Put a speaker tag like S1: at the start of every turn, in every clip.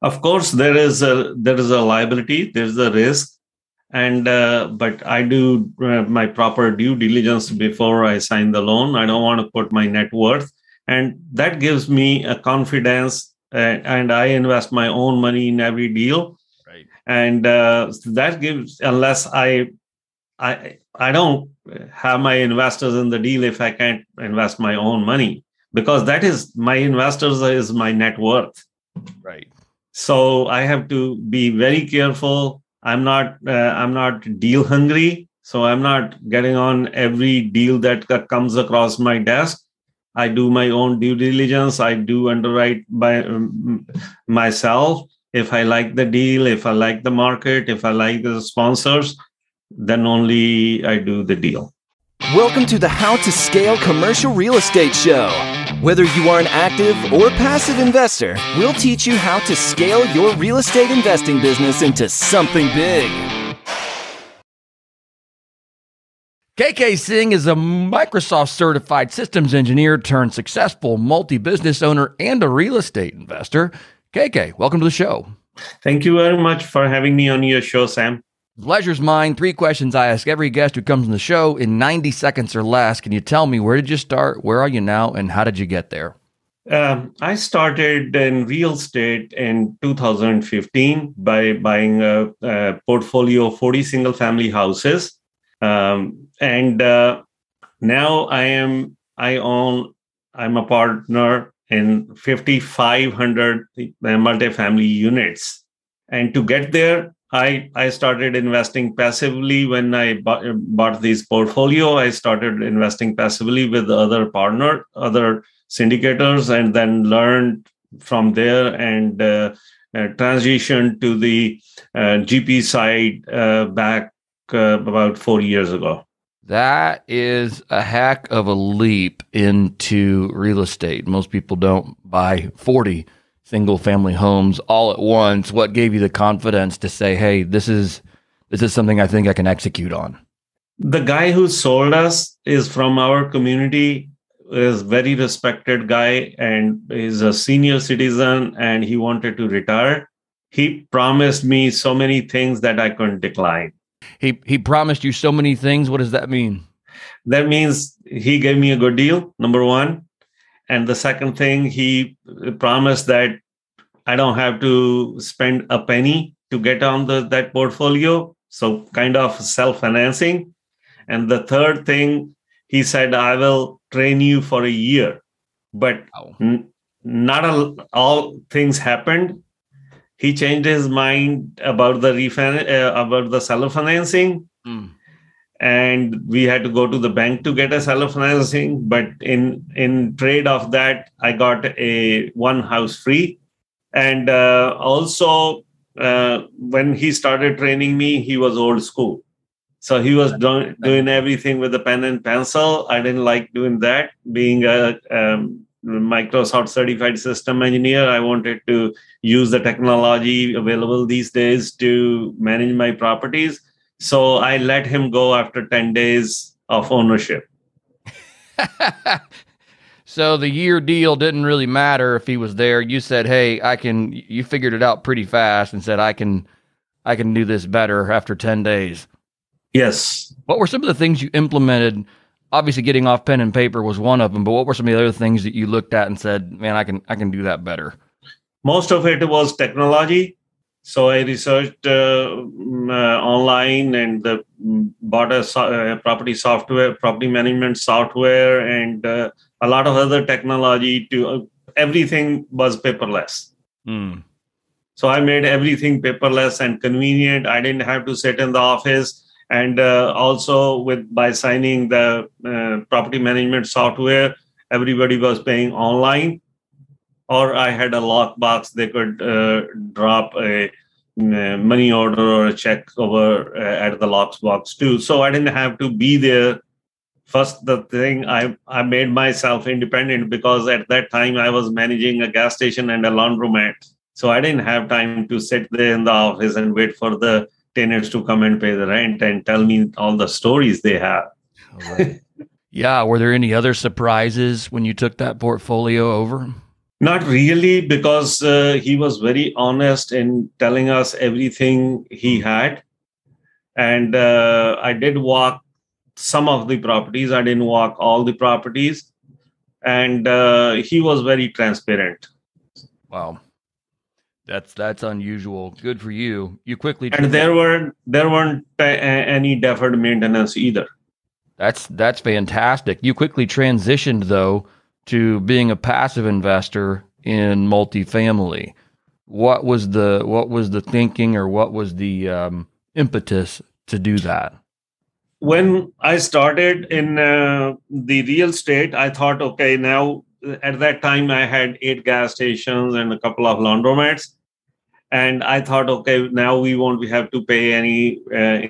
S1: Of course, there is a liability, there's a risk, and but I do my proper due diligence before I sign the loan. I don't want to put my net worth, and that gives me a confidence. And I invest my own money in every deal,
S2: Right.
S1: and that gives unless I don't have my investors in the deal if I can't invest my own money, because that is my investors is my net worth.
S2: Right.
S1: So I have to be very careful. I'm not deal hungry, so I'm not getting on every deal that comes across my desk. I do my own due diligence. I do underwrite by myself. If I like the deal, if I like the market, if I like the sponsors, then only I do the deal.
S3: Welcome to the How to Scale Commercial Real Estate Show. Whether you are an active or passive investor, we'll teach you how to scale your real estate investing business into something big.
S2: Kay Kay Singh is a Microsoft certified systems engineer turned successful multi-business owner and a real estate investor. Kay Kay, welcome to the show.
S1: Thank you very much for having me on your show, Sam.
S2: Pleasure's mine. 3 questions I ask every guest who comes on the show in 90 seconds or less. Can you tell me, where did you start? Where are you now? And how did you get there?
S1: I started in real estate in 2015 by buying a portfolio of 40 single family houses. And now I'm a partner in 5,500 multifamily units. And to get there, I started investing passively when I bought this portfolio. I started investing passively with other syndicators, and then learned from there and transitioned to the GP side back about 4 years ago.
S2: That is a heck of a leap into real estate. Most people don't buy 40 single family homes all at once. What gave you the confidence to say, hey, this is something I think I can execute on?
S1: The guy who sold us is from our community, is very respected guy, and is a senior citizen, and he wanted to retire. He promised me so many things that I couldn't decline.
S2: He promised you so many things. What does that mean?
S1: That means he gave me a good deal, number one. And the second thing, he promised that I don't have to spend a penny to get on that portfolio. So kind of self-financing. And the third thing, he said, I will train you for a year. But not all things happened. He changed his mind about the seller financing. And we had to go to the bank to get a seller financing. But in trade of that, I got one house free. And also, when he started training me, he was old school. So he was doing everything with a pen and pencil. I didn't like doing that. Being a Microsoft certified system engineer, I wanted to use the technology available these days to manage my properties. So I let him go after 10 days of ownership.
S2: So the year deal didn't really matter if he was there. You said, hey, you figured it out pretty fast and said, I can do this better after 10 days.
S1: Yes.
S2: What were some of the things you implemented? Obviously getting off pen and paper was one of them, but what were some of the other things that you looked at and said, man, I can do that better? Most
S1: of it was technology. So I researched online and bought a property management software, and a lot of other technology. Everything was paperless. So I made everything paperless and convenient. I didn't have to sit in the office. And also by signing the property management software, everybody was paying online. Or I had a lockbox. They could drop a money order or a check over at the lockbox too. So I didn't have to be there. First, the thing, I made myself independent because at that time I was managing a gas station and a laundromat. So I didn't have time to sit there in the office and wait for the tenants to come and pay the rent and tell me all the stories they have.
S2: Right. Yeah. Were there any other surprises when you took that portfolio over?
S1: Not really, because he was very honest in telling us everything he had. And I did walk some of the properties. I didn't walk all the properties. And he was very transparent.
S2: Wow. That's unusual. Good for you. You quickly
S1: And there weren't any deferred maintenance either.
S2: That's fantastic. You quickly transitioned though to being a passive investor in multifamily. What was the thinking, or what was the impetus to do that?
S1: When I started in the real estate, I thought, okay, now at that time I had 8 gas stations and a couple of laundromats. And I thought, okay, now we won't have to pay any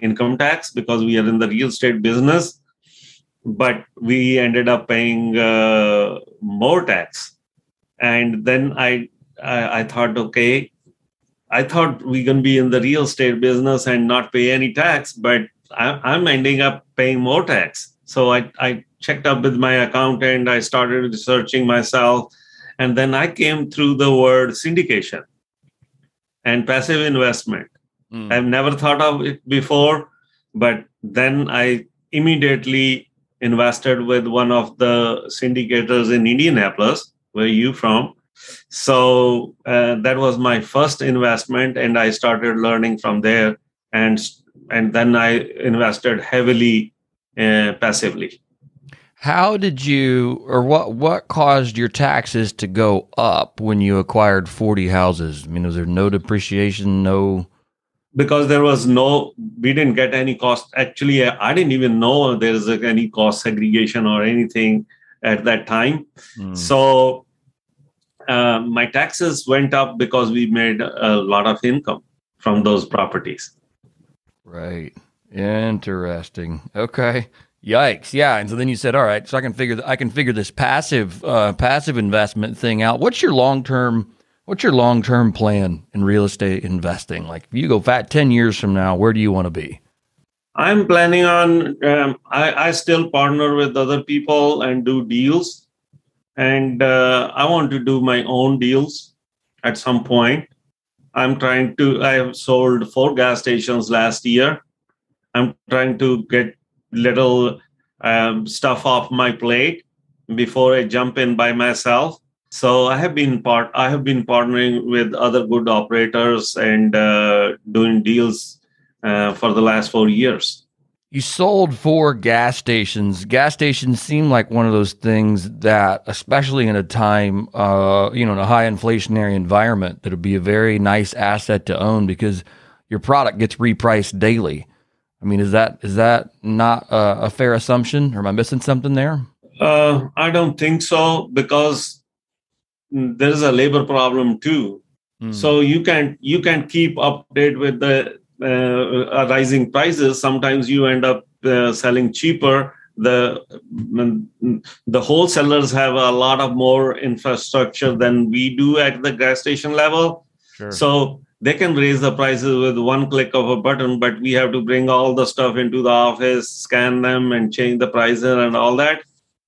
S1: income tax because we are in the real estate business. But we ended up paying more tax. And then I thought, okay, I thought we're going to be in the real estate business and not pay any tax, but I'm ending up paying more tax. So I checked up with my accountant. I started researching myself. And then I came through the word syndication and passive investment. I've never thought of it before, but then I immediately invested with one of the syndicators in Indianapolis, where you from. So that was my first investment, and I started learning from there, and then I invested heavily passively.
S2: How did you, or what caused your taxes to go up when you acquired 40 houses? I mean, was there no depreciation, no?
S1: Because we didn't get any cost. Actually, I didn't even know there's any cost segregation or anything at that time. So my taxes went up because we made a lot of income from those properties.
S2: Right. Interesting. Okay. Yikes. Yeah. And so then you said, all right, so I can figure this passive investment thing out. What's your long-term plan in real estate investing? Like, if you go 10 years from now, where do you want to be?
S1: I'm planning on, I still partner with other people and do deals. And I want to do my own deals at some point. I have sold 4 gas stations last year. I'm trying to get little stuff off my plate before I jump in by myself. So I have been partnering with other good operators and doing deals for the last 4 years.
S2: You sold 4 gas stations. Gas stations seem like one of those things that, especially in a time, in a high inflationary environment, that would be a very nice asset to own because your product gets repriced daily. I mean, is that not a fair assumption, or am I missing something there?
S1: I don't think so, because there's a labor problem too. So you can keep update with the rising prices. Sometimes you end up selling cheaper. The wholesalers have a lot of more infrastructure than we do at the gas station level. Sure. So they can raise the prices with one click of a button, but we have to bring all the stuff into the office, scan them, and change the prices and all that.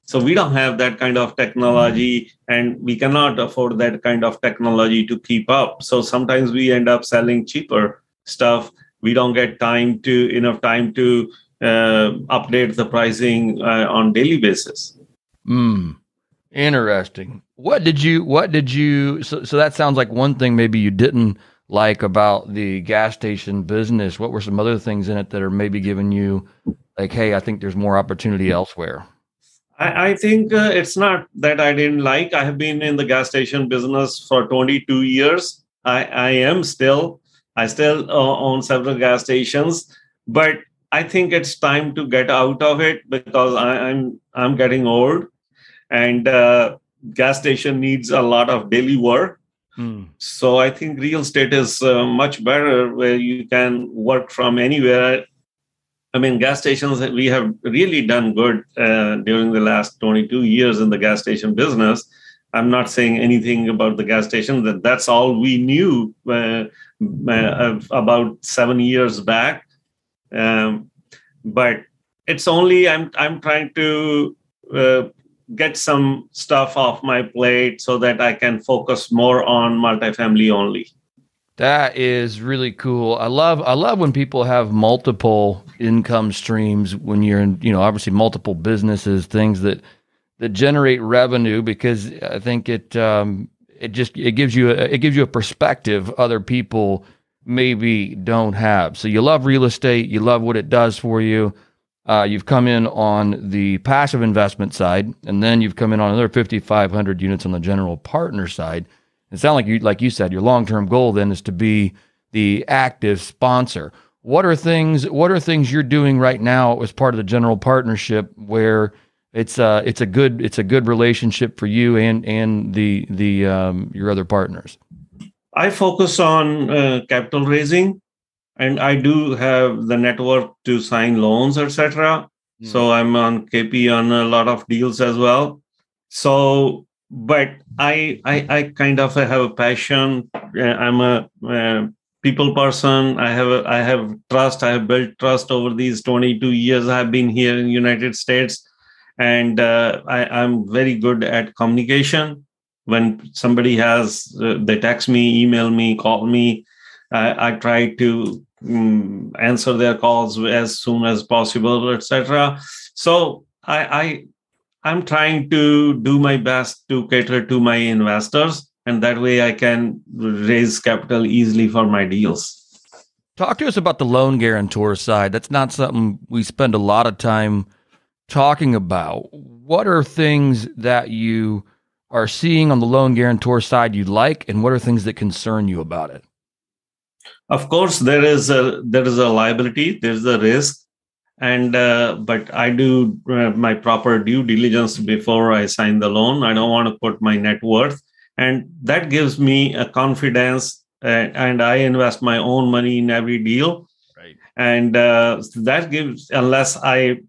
S1: So we don't have that kind of technology, and we cannot afford that kind of technology to keep up. So sometimes we end up selling cheaper stuff. We don't get enough time to update the pricing on daily basis.
S2: Interesting. What did you, so that sounds like one thing maybe you didn't like about the gas station business. What were some other things in it that are maybe giving you like, hey, I think there's more opportunity elsewhere?
S1: I think it's not that I didn't like. I have been in the gas station business for 22 years. I still own several gas stations, but I think it's time to get out of it because I'm getting old, and gas station needs a lot of daily work. So I think real estate is much better, where you can work from anywhere. I mean, gas stations, we have really done good during the last 22 years in the gas station business. I'm not saying anything about the gas station. That's all we knew about 7 years back. But it's only I'm trying to get some stuff off my plate so that I can focus more on multifamily only.
S2: That is really cool. I love when people have multiple income streams when you're in, obviously multiple businesses, things that generate revenue, because I think it gives you a perspective other people maybe don't have. So you love real estate, you love what it does for you. You've come in on the passive investment side, and then you've come in on another 5,500 units on the general partner side. It sounds like you said, your long-term goal then is to be the active sponsor. What are things you're doing right now as part of the general partnership where it's a good relationship for you and your other partners?
S1: I focus on capital raising, and I do have the network to sign loans, etc. So I'm on KP on a lot of deals as well. So, but I kind of have a passion. I'm a people person. I have trust. I have built trust over these 22 years I've been here in the United States, and I'm very good at communication. When somebody they text me, email me, call me, I try to answer their calls as soon as possible, etc. So I'm trying to do my best to cater to my investors, and that way I can raise capital easily for my deals.
S2: Talk to us about the loan guarantor side. That's not something we spend a lot of time talking about. What are things that you are seeing on the loan guarantor side you like, and what are things that concern you about it?
S1: Of course, there is a liability, there's a risk. And but I do my proper due diligence before I sign the loan. I don't want to put my net worth, and that gives me a confidence. And I invest my own money in every deal,
S2: right? And
S1: that gives, unless I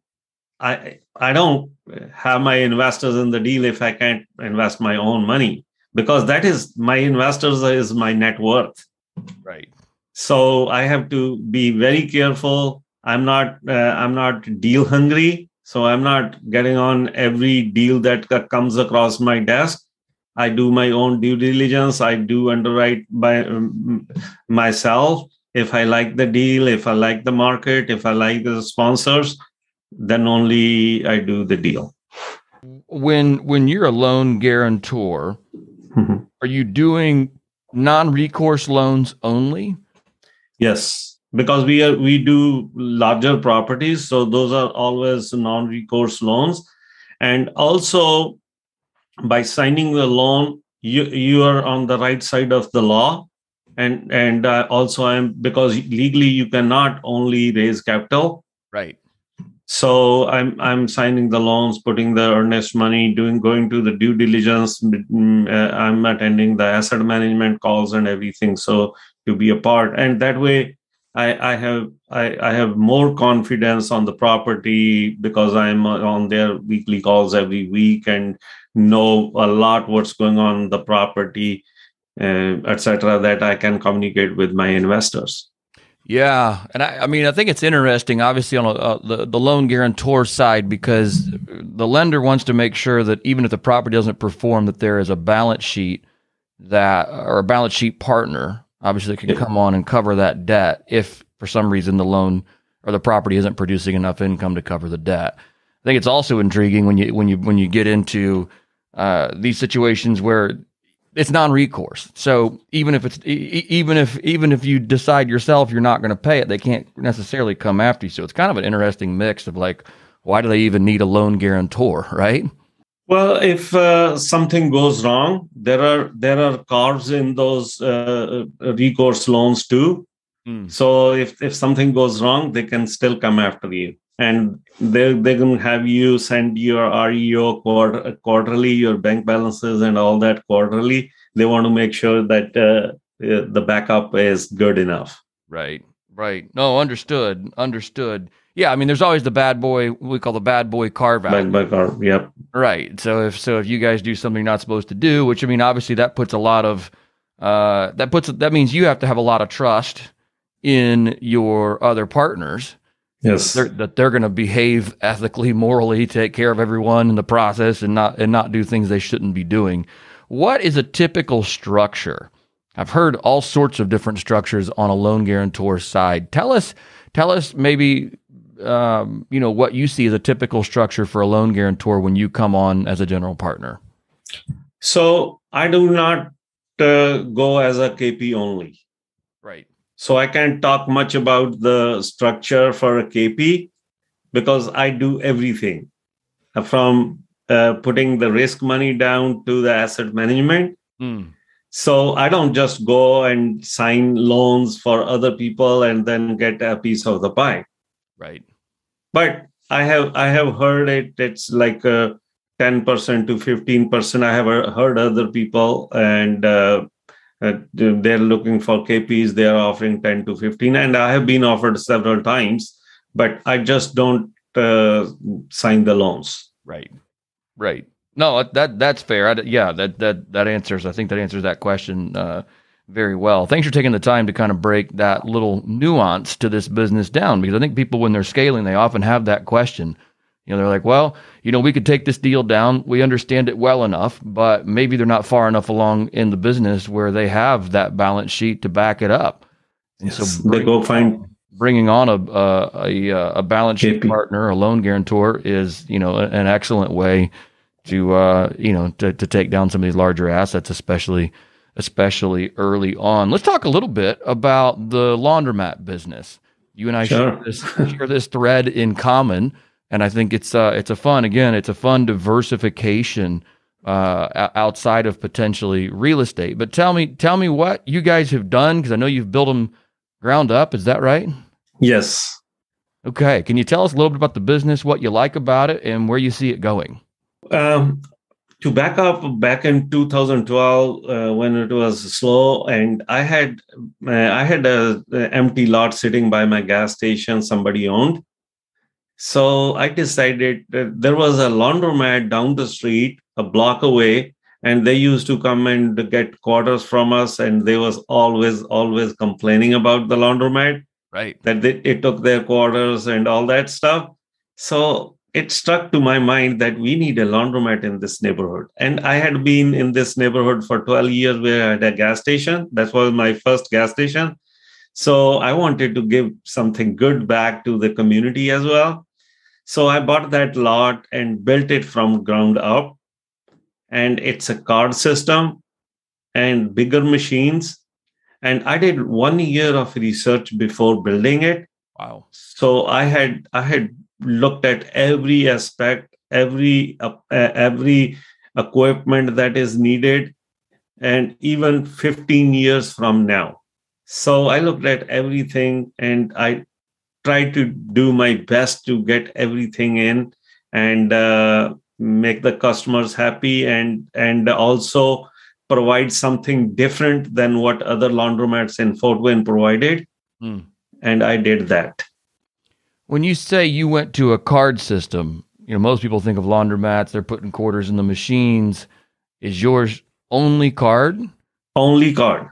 S1: don't have my investors in the deal if I can't invest my own money, because that is my investors is my net worth,
S2: right?
S1: So I have to be very careful. I'm not deal hungry, so I'm not getting on every deal that comes across my desk. I do my own due diligence. I do underwrite by myself. If I like the deal, if I like the market, if I like the sponsors, then only I do the deal.
S2: When you're a loan guarantor, are you doing non-recourse loans only?
S1: Yes, because we do larger properties, so those are always non-recourse loans. And also, by signing the loan, you are on the right side of the law. And also, because legally you cannot only raise capital,
S2: right?
S1: So I'm signing the loans, putting the earnest money, going to the due diligence. I'm attending the asset management calls and everything. So to be a part, and that way I have more confidence on the property because I'm on their weekly calls every week and know a lot what's going on in the property, etc. That I can communicate with my investors.
S2: Yeah, and I mean, I think it's interesting, obviously, on the loan guarantor side, because the lender wants to make sure that even if the property doesn't perform, that there is a balance sheet or a balance sheet partner, obviously, that can come on and cover that debt if, for some reason, the loan or the property isn't producing enough income to cover the debt. I think it's also intriguing when you get into these situations where it's non-recourse. So even if you decide yourself you're not going to pay it, they can't necessarily come after you. So it's kind of an interesting mix of like, why do they even need a loan guarantor, right?
S1: Well, if something goes wrong, there are carves in those recourse loans too. So if something goes wrong, they can still come after you. And they're going to have you send your REO quarterly, your bank balances and all that quarterly. They want to make sure that the backup is good enough.
S2: Right. No, understood. Yeah, I mean, there's always the bad boy, we call the bad boy carve out.
S1: Bad boy carve, yep.
S2: Right. So if you guys do something you're not supposed to do, which I mean, obviously that puts a lot of that means you have to have a lot of trust in your other partners.
S1: Yes.
S2: They're going to behave ethically, morally, take care of everyone in the process, and not do things they shouldn't be doing. What is a typical structure? I've heard all sorts of different structures on a loan guarantor side. Tell us maybe what you see as a typical structure for a loan guarantor when you come on as a general partner.
S1: So I do not go as a KP only.
S2: Right.
S1: So I can't talk much about the structure for a KP because I do everything from putting the risk money down to the asset management. So I don't just go and sign loans for other people and then get a piece of the pie.
S2: Right.
S1: But I have heard it's like 10% to 15%. I have heard other people, and they're looking for KPs. They are offering 10 to 15, and I have been offered several times, but I just don't sign the loans.
S2: Right. No, that's fair. That answers. I think that answers that question very well. Thanks for taking the time to kind of break that little nuance to this business down, because I think people, when they're scaling, they often have that question. They're like, well, we could take this deal down. We understand it well enough, but maybe they're not far enough along in the business where they have that balance sheet to back it up. And
S1: yes, so they go find.
S2: Bringing on a balance sheet
S1: KP
S2: partner, a loan guarantor, is an excellent way to take down some of these larger assets, especially early on. Let's talk a little bit about the laundromat business. You and I share this thread in common, and I think it's a fun diversification outside of potentially real estate. But tell me what you guys have done, because I know you've built them ground up. Is that right?
S1: Yes.
S2: Okay. Can you tell us a little bit about the business, what you like about it, and where you see it going?
S1: To back up, back in 2012, when it was slow, and I had a empty lot sitting by my gas station somebody owned. So I decided that there was a laundromat down the street, a block away, and they used to come and get quarters from us, and they was always complaining about the laundromat,
S2: right?
S1: That it took their quarters and all that stuff. So it struck to my mind that we need a laundromat in this neighborhood. And I had been in this neighborhood for 12 years where I had a gas station. That was my first gas station. So I wanted to give something good back to the community as well. So I bought that lot and built it from ground up. And it's a card system and bigger machines. And I did 1 year of research before building it.
S2: Wow.
S1: So I had looked at every aspect, every equipment that is needed, and even 15 years from now. So I looked at everything, and I tried to do my best to get everything in and make the customers happy, and also provide something different than what other laundromats in Fort Wayne provided. And I did that.
S2: When you say you went to a card system, most people think of laundromats, they're putting quarters in the machines. Is yours only card?
S1: Only card.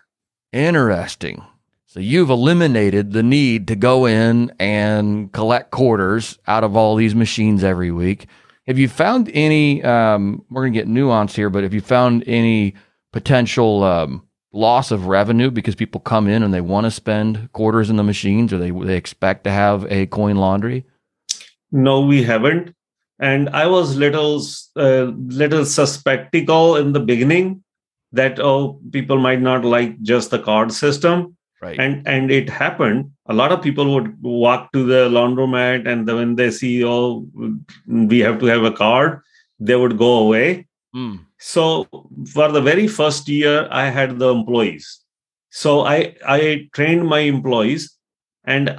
S2: Interesting. So you've eliminated the need to go in and collect quarters out of all these machines every week. Have you found any, we're going to get nuanced here, but have you found any potential loss of revenue because people come in and they want to spend quarters in the machines, or they expect to have a coin laundry?
S1: No, we haven't. And I was little suspectical in the beginning that, people might not like just the card system.
S2: Right.
S1: And it happened. A lot of people would walk to the laundromat, and then when they see, we have to have a card, they would go away. So for the very first year, I had the employees. So I trained my employees, and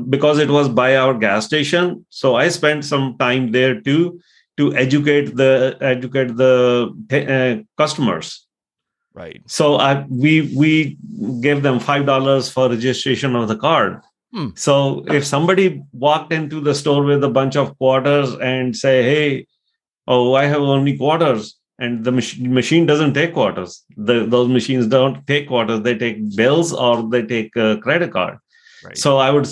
S1: because it was by our gas station, so I spent some time there too to educate the customers.
S2: Right.
S1: So we gave them $5 for registration of the card. So if somebody walked into the store with a bunch of quarters and say, "Hey, I have only quarters," and the machine doesn't take quarters. Those machines don't take quarters. They take bills, or they take a credit card.
S2: Right.
S1: So I would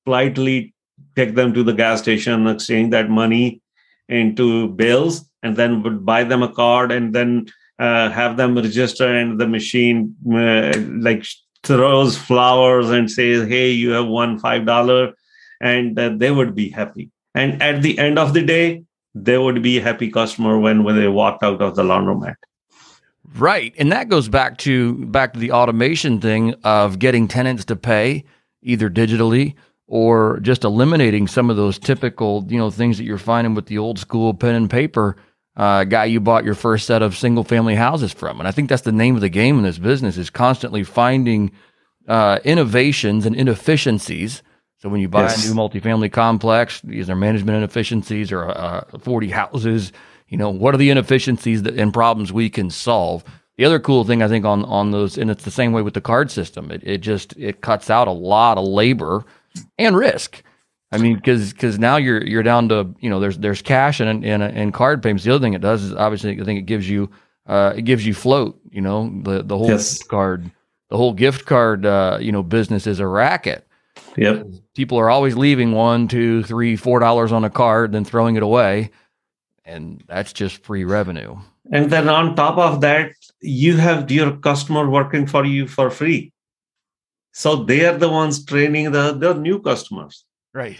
S1: politely take them to the gas station, exchange that money into bills, and then would buy them a card, and then have them register, and the machine like throws flowers and says, "Hey, you have won $5," and they would be happy. And at the end of the day, they would be a happy customer when they walked out of the laundromat.
S2: Right. And that goes back to the automation thing of getting tenants to pay either digitally or just eliminating some of those typical, things that you're finding with the old school pen and paper guy you bought your first set of single family houses from. And I think that's the name of the game in this business, is constantly finding innovations and inefficiencies. So when you buy a new multifamily complex, these are management inefficiencies, or 40 houses, what are the inefficiencies and problems we can solve? The other cool thing I think on those, and it's the same way with the card system, it cuts out a lot of labor and risk. I mean, because now you're down to, there's cash and card payments. The other thing it does is, obviously, I think it gives you float. The whole gift card business is a racket.
S1: Yep.
S2: People are always leaving $1, $2, $3, $4 on a card, then throwing it away, and that's just free revenue.
S1: And then on top of that, you have your customer working for you for free. So they are the ones training the new customers.
S2: Right.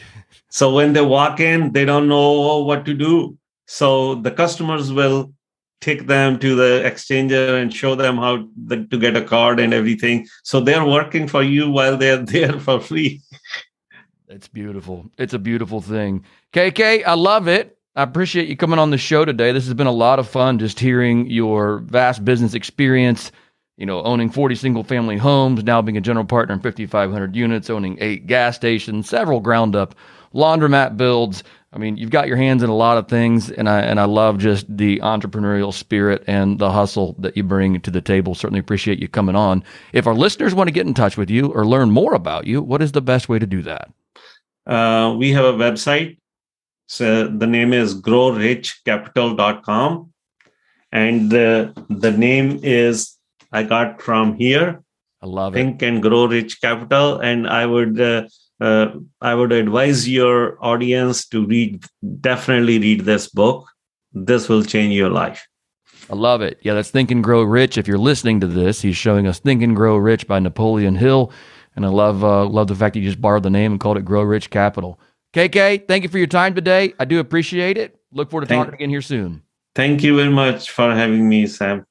S1: So when they walk in, they don't know what to do. So the customers will take them to the exchanger and show them how to get a card and everything. So they're working for you while they're there for free.
S2: It's beautiful. It's a beautiful thing. Kay Kay, I love it. I appreciate you coming on the show today. This has been a lot of fun, just hearing your vast business experience, owning 40 single family homes, now being a general partner in 5,500 units, owning 8 gas stations, several ground up laundromat builds. I mean, you've got your hands in a lot of things, and I love just the entrepreneurial spirit and the hustle that you bring to the table. Certainly appreciate you coming on. If our listeners want to get in touch with you or learn more about you, what is the best way to do that?
S1: We have a website. So the name is growrichcapital.com. And the name is, I got from here.
S2: I love
S1: Think
S2: it.
S1: and Grow Rich Capital. And I would advise your audience to definitely read this book. This will change your life.
S2: I love it. Yeah, that's Think and Grow Rich. If you're listening to this, he's showing us Think and Grow Rich by Napoleon Hill. And I love the fact that you just borrowed the name and called it Grow Rich Capital. Kay Kay, thank you for your time today. I do appreciate it. Look forward to talking again here soon.
S1: Thank you very much for having me, Sam.